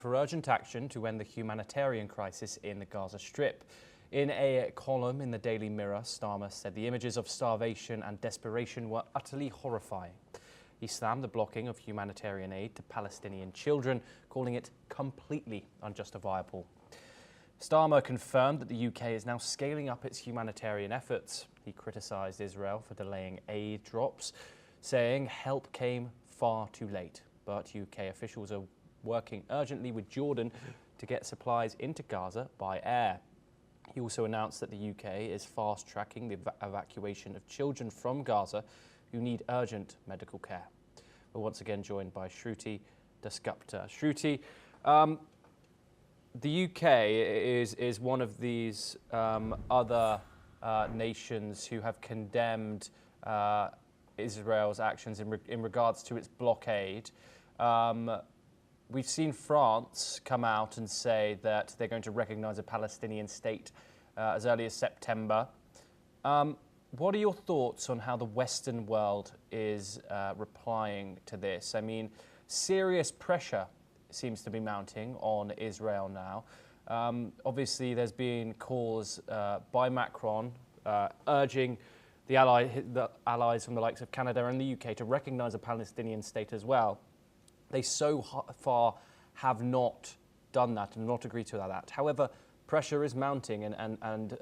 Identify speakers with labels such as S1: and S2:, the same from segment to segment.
S1: for urgent action to end the humanitarian crisis in the Gaza Strip. In a column in the Daily Mirror, Starmer said the images of starvation and desperation were utterly horrifying. He slammed the blocking of humanitarian aid to Palestinian children, calling it completely unjustifiable. Starmer confirmed that the UK is now scaling up its humanitarian efforts. He criticised Israel for delaying aid drops, saying help came far too late. But UK officials are working urgently with Jordan to get supplies into Gaza by air. He also announced that the UK is fast-tracking the evacuation of children from Gaza who need urgent medical care. We're once again joined by Shruti Dasgupta. Shruti, the UK is one of these other nations who have condemned Israel's actions in regards to its blockade. We've seen France come out and say that they're going to recognise a Palestinian state as early as September. What are your thoughts on how the Western world is replying to this? I mean, serious pressure seems to be mounting on Israel now. Obviously, there's been calls by Macron urging the allies from the likes of Canada and the UK to recognise a Palestinian state as well. They so far have not done that and not agreed to that. However, pressure is mounting and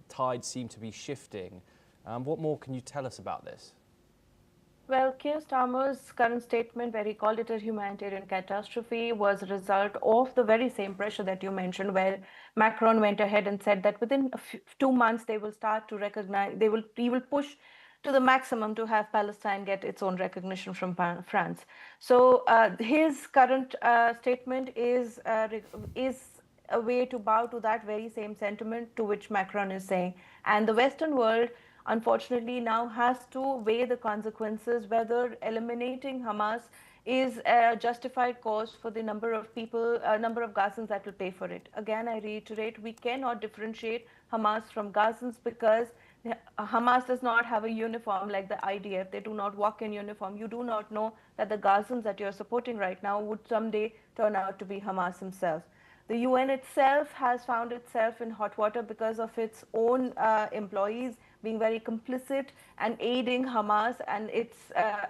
S1: tides seem to be shifting. What more can you tell us about this?
S2: Well, Keir Starmer's current statement, where he called it a humanitarian catastrophe, was a result of the very same pressure that you mentioned, where Macron went ahead and said that within 2 months they will start to recognize, he will push to the maximum to have Palestine get its own recognition from France. So his current statement is a way to bow to that very same sentiment to which Macron is saying. And the Western world, unfortunately, now has to weigh the consequences, whether eliminating Hamas is a justified cause for the number of people, number of Gazans that will pay for it. Again, I reiterate, we cannot differentiate Hamas from Gazans because Hamas does not have a uniform like the IDF. They do not walk in uniform. You do not know that the Gazans that you're supporting right now would someday turn out to be Hamas themselves. The UN itself has found itself in hot water because of its own employees being very complicit and aiding Hamas and its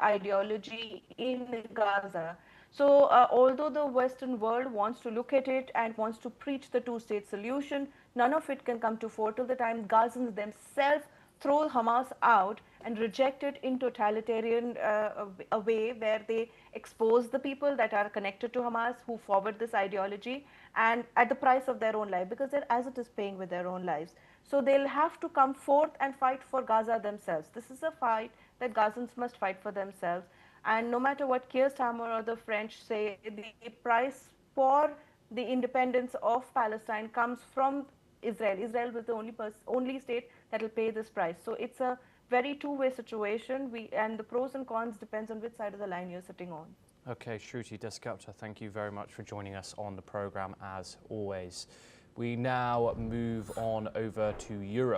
S2: ideology in Gaza. So although the Western world wants to look at it and wants to preach the two-state solution, none of it can come to fore till the time Gazans themselves throw Hamas out and reject it in totalitarian a way where they expose the people that are connected to Hamas who forward this ideology and at the price of their own life, because they're as it is paying with their own lives. So they'll have to come forth and fight for Gaza themselves. This is a fight that Gazans must fight for themselves. And no matter what Keir Starmer or the French say, the price for the independence of Palestine comes from Israel. Israel was the only state that will pay this price. So it's a very two-way situation, and the pros and cons depends on which side of the line you're sitting on.
S1: Okay, Shruti Dasgupta, thank you very much for joining us on the programme as always. We now move on over to Europe.